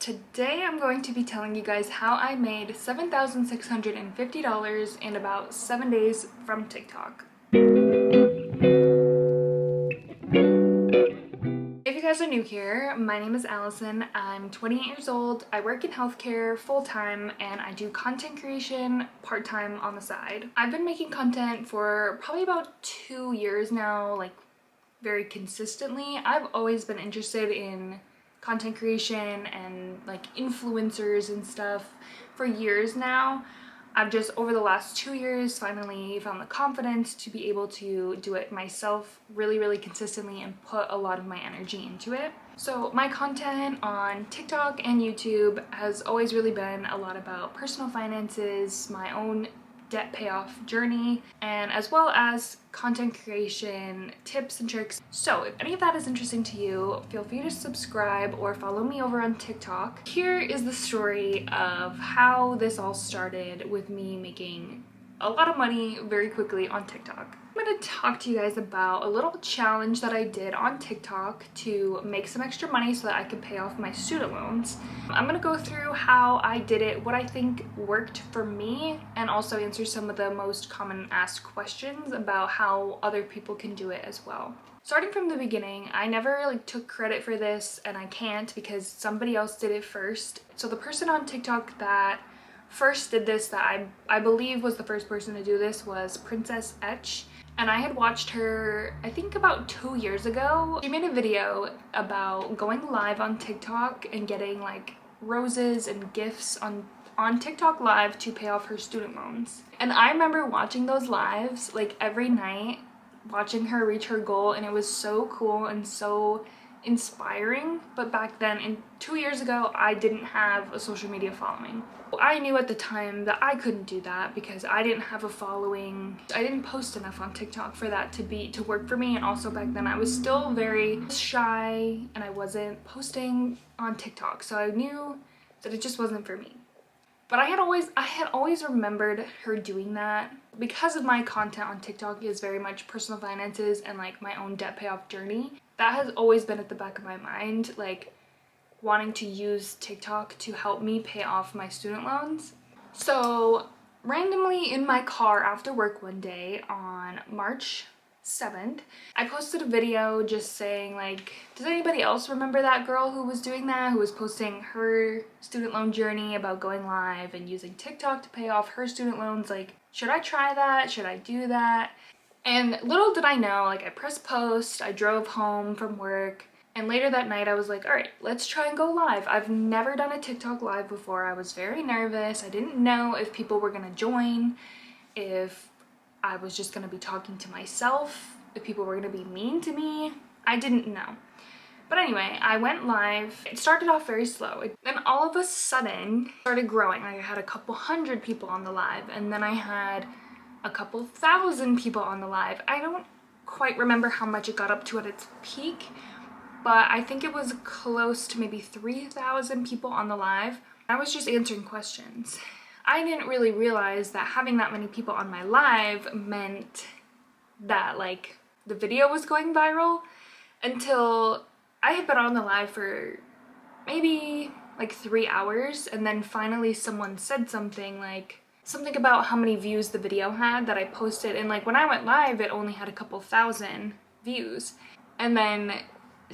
Today I'm going to be telling you guys how I made $7,650 in about 7 days from TikTok. If you guys are new here, my name is Allison. I'm 28 years old, I work in healthcare full-time, and I do content creation part-time on the side. I've been making content for probably about 2 years now, like very consistently. I've always been interested in content creation and like influencers and stuff for years now. I've just over the last 2 years finally found the confidence to be able to do it myself really consistently and put a lot of my energy into it. So my content on TikTok and YouTube has always really been a lot about personal finances, my own debt payoff journey, and as well as content creation tips and tricks. So if any of that is interesting to you, feel free to subscribe or follow me over on TikTok. Here is the story of how this all started with me making a lot of money very quickly on TikTok. I'm going to talk to you guys about a little challenge that I did on TikTok to make some extra money so that I could pay off my student loans. I'm going to go through how I did it, what I think worked for me, and also answer some of the most common asked questions about how other people can do it as well. Starting from the beginning, I never took credit for this, and I can't because somebody else did it first. So the person on TikTok that first did this, that I believe was the first person to do this, was Princess Etch. And I had watched her, I think about 2 years ago. She made a video about going live on TikTok and getting like roses and gifts on TikTok live to pay off her student loans. And I remember watching those lives like every night, watching her reach her goal, and it was so cool and so inspiring. But back then, 2 years ago, I didn't have a social media following. I knew at the time that I couldn't do that because I didn't have a following. I didn't post enough on TikTok for that to work for me, and also back then I was still very shy and I wasn't posting on TikTok, so I knew that it just wasn't for me. But I had always remembered her doing that because of my content on TikTok is very much personal finances and like my own debt payoff journey. That has always been at the back of my mind, like wanting to use TikTok to help me pay off my student loans. So randomly in my car after work one day on March 7th, I posted a video just saying like, does anybody else remember that girl who was doing that, who was posting her student loan journey about going live and using TikTok to pay off her student loans? Like, should I try that? Should I do that? And little did I know, like I pressed post, I drove home from work, and later that night I was like, all right, let's try and go live. I've never done a TikTok live before. I was very nervous. I didn't know if people were gonna join, if I was just gonna be talking to myself, if people were gonna be mean to me. I didn't know. But anyway, I went live. It started off very slow. Then all of a sudden started growing. Like I had a couple hundred people on the live, and then I had a couple thousand people on the live. I don't quite remember how much it got up to at its peak, but I think it was close to maybe 3,000 people on the live. I was just answering questions. I didn't really realize that having that many people on my live meant that like the video was going viral until I had been on the live for maybe like 3 hours, and then finally someone said something about how many views the video had that I posted, and like when I went live it only had a couple thousand views. And then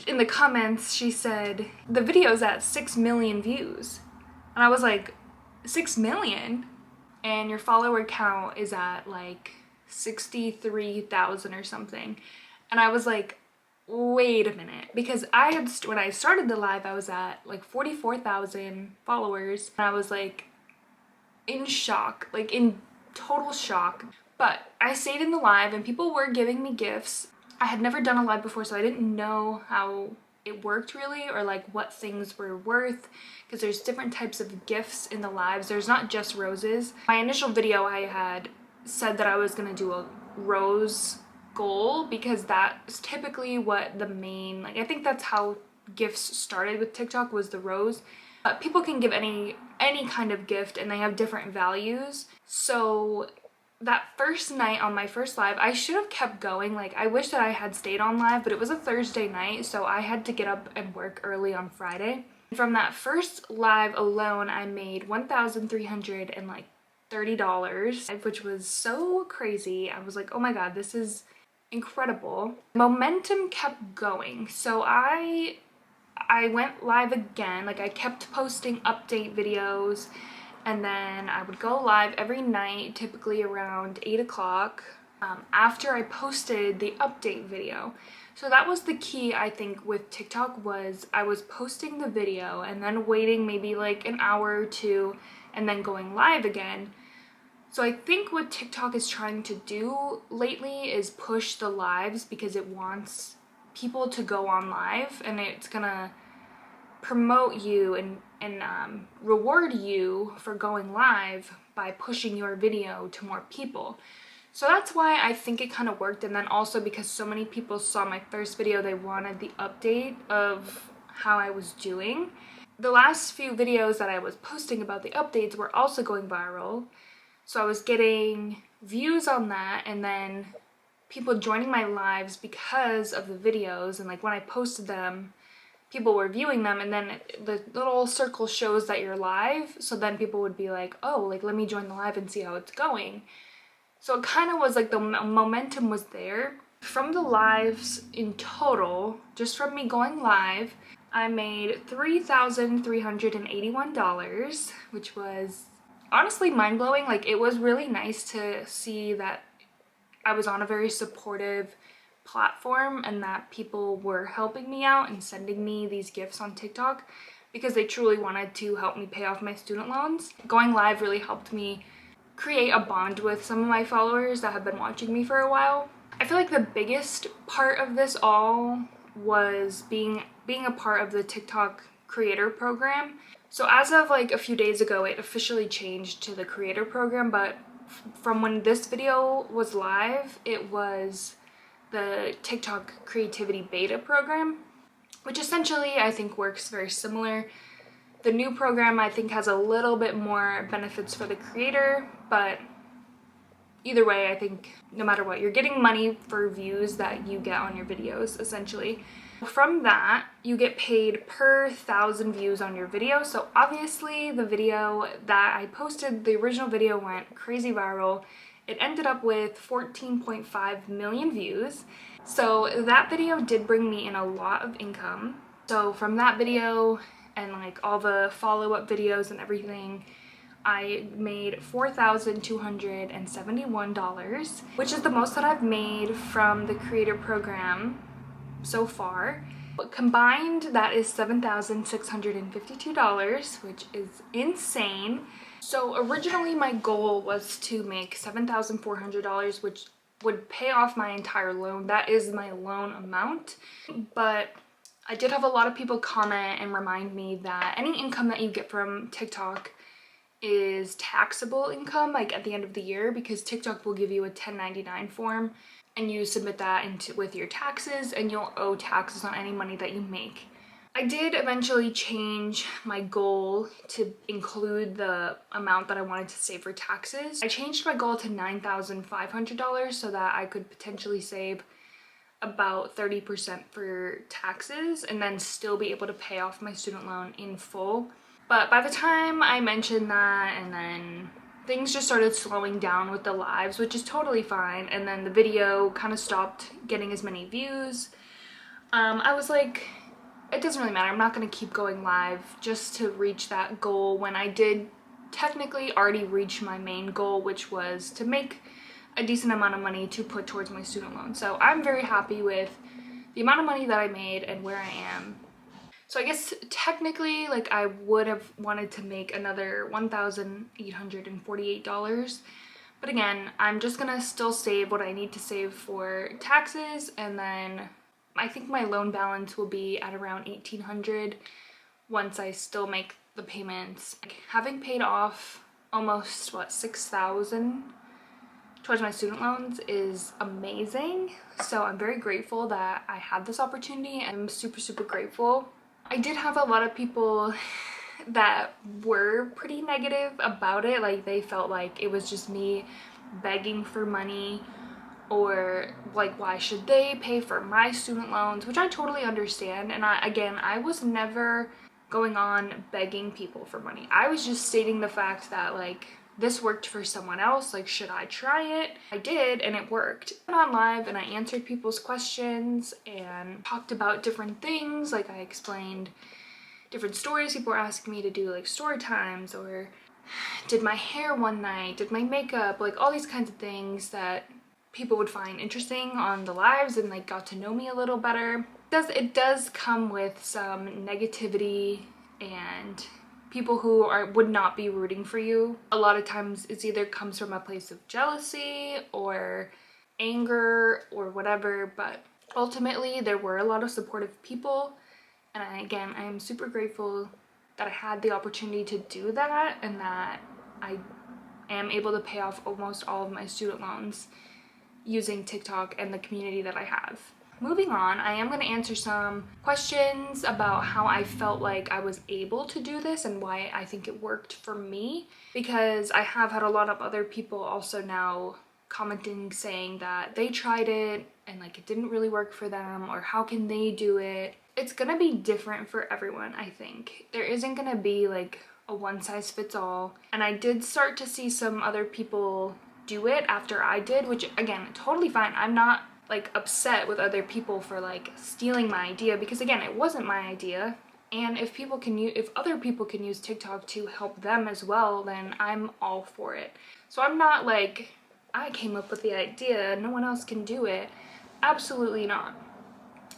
in the comments she said the video's at 6 million views, and I was like, 6 million? And your follower count is at like 63,000 or something. And I was like, wait a minute, because when I started the live I was at like 44,000 followers, and I was like in shock, like in total shock. But I stayed in the live and people were giving me gifts. I had never done a live before, so I didn't know how it worked really, or like what things were worth, because there's different types of gifts in the lives. There's not just roses. My initial video I had said that I was gonna do a rose goal because that's typically what the main, like I think that's how gifts started with TikTok, was the rose. People can give any kind of gift and they have different values. So that first night on my first live, I should have kept going. Like I wish that I had stayed on live, but it was a Thursday night, so I had to get up and work early on Friday. From that first live alone, I made $1,330, which was so crazy. I was like, oh my god, this is incredible. Momentum kept going. So I went live again. Like, I kept posting update videos, and then I would go live every night, typically around 8 o'clock, after I posted the update video. So that was the key, I think, with TikTok, was I was posting the video and then waiting maybe like an hour or two and then going live again. So I think what TikTok is trying to do lately is push the lives, because it wants people to go on live, and it's gonna promote you and reward you for going live by pushing your video to more people. So that's why I think it kind of worked. And then also because so many people saw my first video, they wanted the update of how I was doing. The last few videos that I was posting about the updates were also going viral. So I was getting views on that, and then people joining my lives because of the videos. And like when I posted them, people were viewing them, and then the little circle shows that you're live. So then people would be like, oh, like let me join the live and see how it's going. So it kind of was like the momentum was there. From the lives in total, just from me going live, I made $3,381, which was honestly mind-blowing. Like, it was really nice to see that I was on a very supportive platform and that people were helping me out and sending me these gifts on TikTok because they truly wanted to help me pay off my student loans. Going live really helped me create a bond with some of my followers that have been watching me for a while. I feel like the biggest part of this all was being a part of the TikTok creator program. So as of like a few days ago, it officially changed to the creator program, but from when this video was live, it was the TikTok creativity beta program, which essentially I think works very similar. The new program I think has a little bit more benefits for the creator, but either way, I think no matter what, you're getting money for views that you get on your videos, essentially. From that, you get paid per 1,000 views on your video. So obviously the video that I posted, the original video, went crazy viral. It ended up with 14.5 million views. So that video did bring me in a lot of income. So from that video and like all the follow-up videos and everything, I made $4,271, which is the most that I've made from the creator program so far. But combined, that is $7,652, which is insane. So originally my goal was to make $7,400, which would pay off my entire loan. That is my loan amount. But I did have a lot of people comment and remind me that any income that you get from TikTok is taxable income, like at the end of the year, because TikTok will give you a 1099 form and you submit that with your taxes, and you'll owe taxes on any money that you make. I did eventually change my goal to include the amount that I wanted to save for taxes. I changed my goal to $9,500 so that I could potentially save about 30% for taxes and then still be able to pay off my student loan in full. But by the time I mentioned that, and then things just started slowing down with the lives, which is totally fine, and then the video kind of stopped getting as many views, I was like, it doesn't really matter. I'm not going to keep going live just to reach that goal when I did technically already reach my main goal, which was to make a decent amount of money to put towards my student loan. So I'm very happy with the amount of money that I made and where I am. So I guess technically, like, I would have wanted to make another $1,848. But again, I'm just gonna still save what I need to save for taxes, and then I think my loan balance will be at around $1,800 once I still make the payments. Like, having paid off almost, what, $6,000 towards my student loans is amazing. So I'm very grateful that I had this opportunity. I'm super, super grateful. I did have a lot of people that were pretty negative about it. Like, they felt like it was just me begging for money, or like, why should they pay for my student loans, which I totally understand. And I was never going on begging people for money. I was just stating the fact that like this worked for someone else, like should I try it? I did, and it worked. I went on live and I answered people's questions and talked about different things. Like I explained different stories. People were asking me to do like story times, or did my hair one night, did my makeup, like all these kinds of things that people would find interesting on the lives, and like got to know me a little better. It does come with some negativity and people who would not be rooting for you. A lot of times it's either comes from a place of jealousy or anger or whatever, but ultimately there were a lot of supportive people, and I am super grateful that I had the opportunity to do that, and that I am able to pay off almost all of my student loans using TikTok and the community that I have. Moving on, I am going to answer some questions about how I felt like I was able to do this and why I think it worked for me, because I have had a lot of other people also now commenting saying that they tried it and like it didn't really work for them, or how can they do it. It's gonna be different for everyone, I think. There isn't gonna be like a one size fits all, and I did start to see some other people do it after I did, which again, totally fine. I'm not like upset with other people for like stealing my idea, because again, it wasn't my idea. And if other people can use TikTok to help them as well, then I'm all for it. So I'm not like, I came up with the idea, no one else can do it. Absolutely not.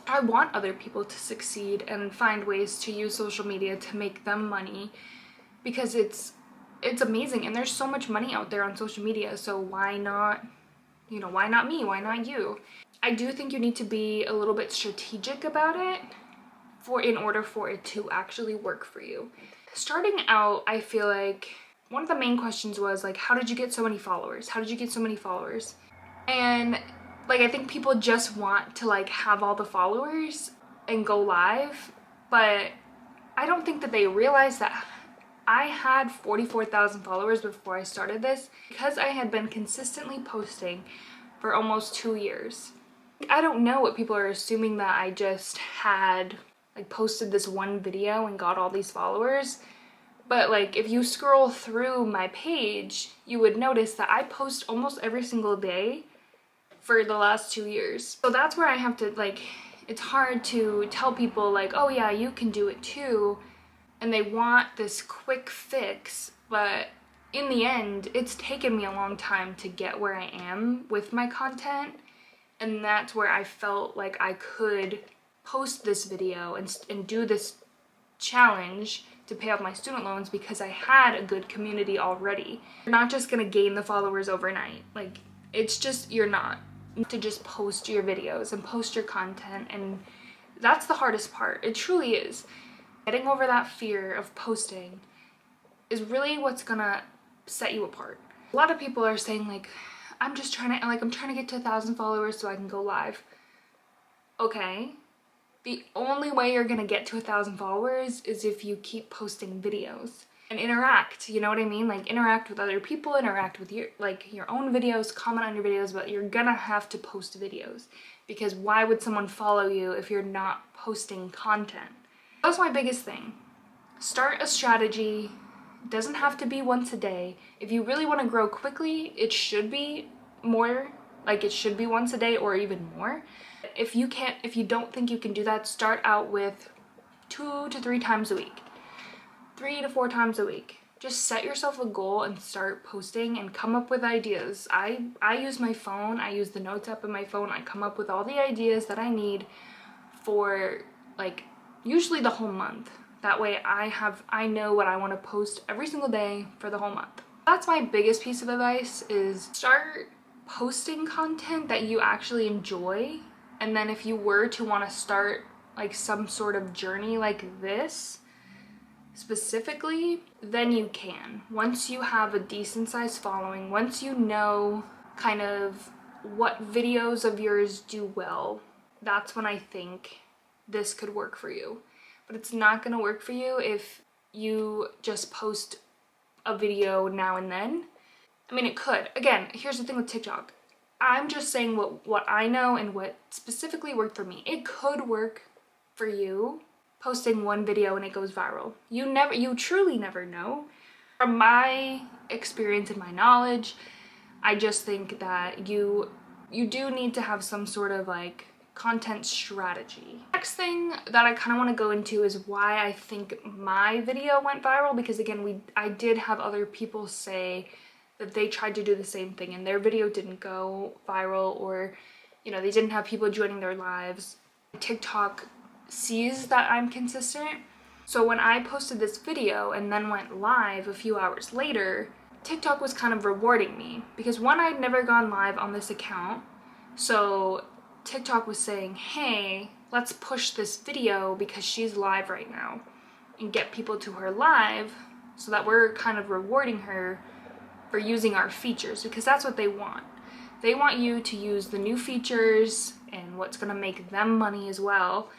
I want other people to succeed and find ways to use social media to make them money, because it's amazing, and there's so much money out there on social media. So why not, why not me? Why not you? I do think you need to be a little bit strategic about it in order for it to actually work for you. Starting out, I feel like one of the main questions was like, how did you get so many followers? How did you get so many followers? And like, I think people just want to like have all the followers and go live, but I don't think that they realize that I had 44,000 followers before I started this, because I had been consistently posting for almost 2 years. I don't know what people are assuming, that I just had like posted this one video and got all these followers. But like, if you scroll through my page, you would notice that I post almost every single day for the last 2 years. So that's where I have to like, it's hard to tell people like, oh yeah, you can do it too, and they want this quick fix. But in the end, it's taken me a long time to get where I am with my content, and that's where I felt like I could post this video and do this challenge to pay off my student loans, because I had a good community already. You're not just gonna gain the followers overnight. Like, it's just, you're not. You have to just post your videos and post your content, and that's the hardest part. It truly is. Getting over that fear of posting is really what's gonna set you apart. A lot of people are saying like, I'm trying to get to 1,000 followers so I can go live. Okay. The only way you're gonna get to 1,000 followers is if you keep posting videos and interact, you know what I mean? Like, interact with other people, interact with your own videos, comment on your videos, but you're gonna have to post videos, because why would someone follow you if you're not posting content? That's my biggest thing. Start a strategy. It doesn't have to be once a day. If you really want to grow quickly, it should be more, like it should be once a day or even more. If you don't think you can do that, start out with 2 to 3 times a week. 3 to 4 times a week. Just set yourself a goal and start posting and come up with ideas. I use my phone. I use the notes app on my phone. I come up with all the ideas that I need for like usually the whole month. That way I know what I want to post every single day for the whole month. That's my biggest piece of advice, is start posting content that you actually enjoy. And then if you were to want to start like some sort of journey like this specifically, then you can. Once you have a decent sized following, once you know kind of what videos of yours do well, that's when I think this could work for you. But it's not gonna work for you if you just post a video now and then. I mean, it could. Again, here's the thing with TikTok. I'm just saying what I know and what specifically worked for me. It could work for you, posting one video and it goes viral. You truly never know. From my experience and my knowledge, I just think that you do need to have some sort of like content strategy. Next thing that I kind of want to go into is why I think my video went viral, because again, I did have other people say that they tried to do the same thing and their video didn't go viral, or you know, they didn't have people joining their lives. TikTok sees that I'm consistent. So when I posted this video and then went live a few hours later, TikTok was kind of rewarding me because one, I'd never gone live on this account. So TikTok was saying, hey, let's push this video because she's live right now and get people to her live so that we're kind of rewarding her for using our features, because that's what they want. They want you to use the new features and what's gonna make them money as well,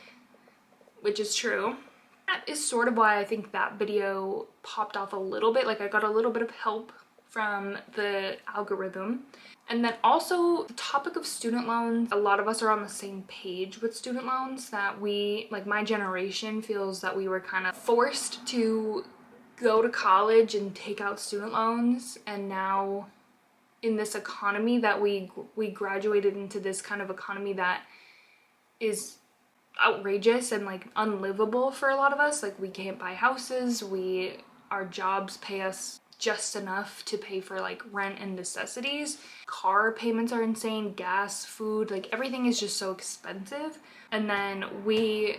which is true. That is sort of why I think that video popped off a little bit. Like I got a little bit of help from the algorithm. And then also the topic of student loans, a lot of us are on the same page with student loans, that we, like my generation feels that we were kind of forced to go to college and take out student loans. And now in this economy that we graduated into this kind of economy that is outrageous and like unlivable for a lot of us. Like we can't buy houses, our jobs pay us just enough to pay for like rent and necessities. Car payments are insane, gas, food, like everything is just so expensive. And then we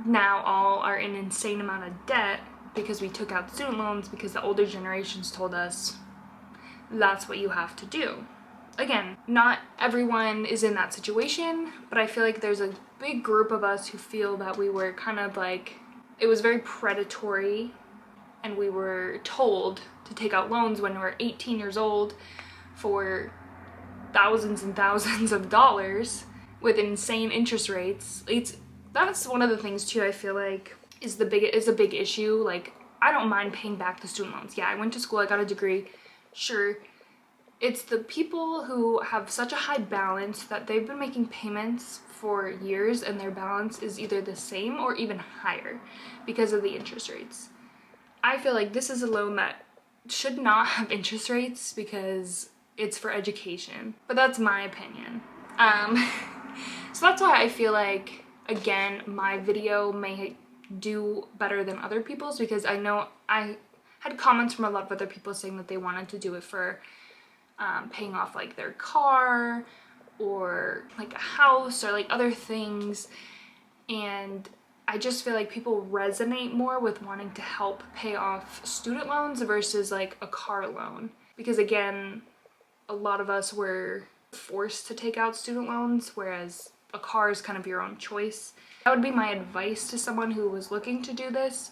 now all are in an insane amount of debt because we took out student loans because the older generations told us that's what you have to do. Again, not everyone is in that situation, but I feel like there's a big group of us who feel that we were kind of like, it was very predatory and we were told to take out loans when we were 18 years old for thousands and thousands of dollars with insane interest rates. That's one of the things too I feel like is a big issue. Like I don't mind paying back the student loans. Yeah, I went to school, I got a degree, sure. It's the people who have such a high balance that they've been making payments for years and their balance is either the same or even higher because of the interest rates. I feel like this is a loan that should not have interest because it's for education, but that's my opinion. So that's why I feel like, again, my video may do better than other people's, because I know I had comments from a lot of other people saying that they wanted to do it for paying off like their car or like a house or like other things, and I just feel like people resonate more with wanting to help pay off student loans versus like a car loan, because again, a lot of us were forced to take out student loans, whereas a car is kind of your own choice. That would be my advice to someone who was looking to do this.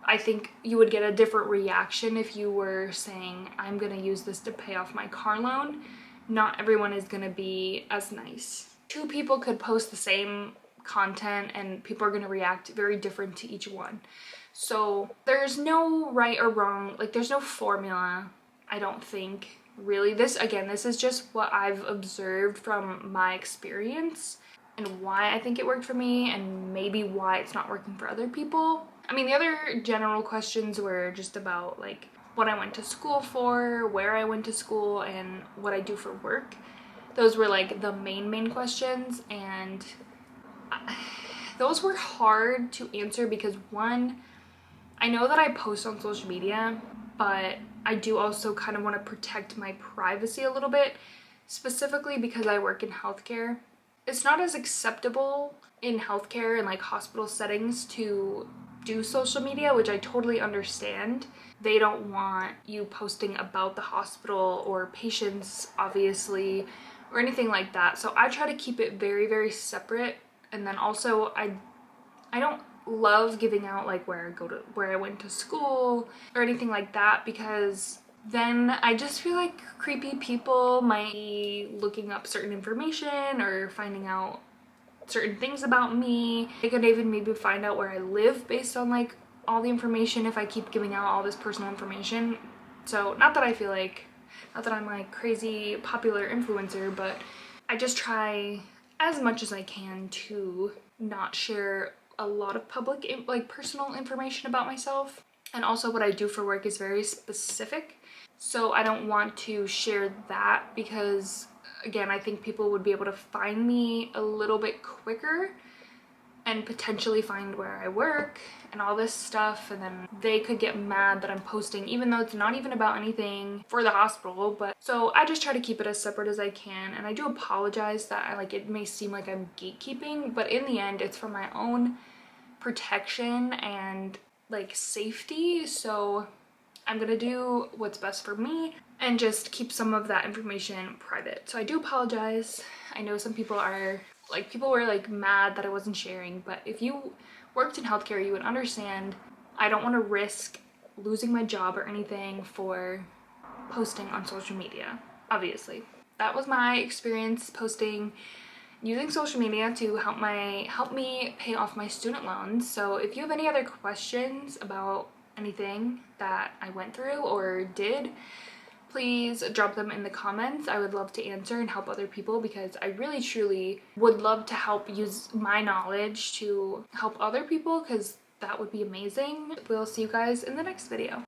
I think you would get a different reaction if you were saying, I'm gonna use this to pay off my car loan. Not everyone is gonna be as nice. Two people could post the same content and people are gonna react very different to each one. So there's no right or wrong, like there's no formula, I don't think, really. This is just what I've observed from my experience and why I think it worked for me and maybe why it's not working for other people. I mean, the other general questions were just about like what I went to school for, where I went to school, and what I do for work. Those were like the main questions, and those were hard to answer because one, I know that I post on social media, but I do also kind of want to protect my privacy a little bit, specifically because I work in healthcare. It's not as acceptable in healthcare and like hospital settings to do social media, which I totally understand. They don't want you posting about the hospital or patients, obviously, or anything like that. So I try to keep it very, very separate. And then also I don't love giving out like where I went to school or anything like that, because then I just feel like creepy people might be looking up certain information or finding out certain things about me. They could even maybe find out where I live based on like all the information if I keep giving out all this personal information. So not that I'm like crazy popular influencer, but I just try as much as I can to not share a lot of like personal information about myself, and also what I do for work is very specific. So I don't want to share that because, again, I think people would be able to find me a little bit quicker and potentially find where I work and all this stuff, and then they could get mad that I'm posting even though it's not even about anything for the hospital. But so I just try to keep it as separate as I can, and I do apologize that it may seem like I'm gatekeeping, but in the end it's for my own protection and like safety. So I'm gonna do what's best for me and just keep some of that information private. So I do apologize. I know some people are like, people were like mad that I wasn't sharing, but if you worked in healthcare, you would understand I don't want to risk losing my job or anything for posting on social media, obviously. That was my experience posting using social media to help me pay off my student loans. So if you have any other questions about anything that I went through or did, please drop them in the comments. I would love to answer and help other people because I really truly would love to help use my knowledge to help other people, because that would be amazing. We'll see you guys in the next video.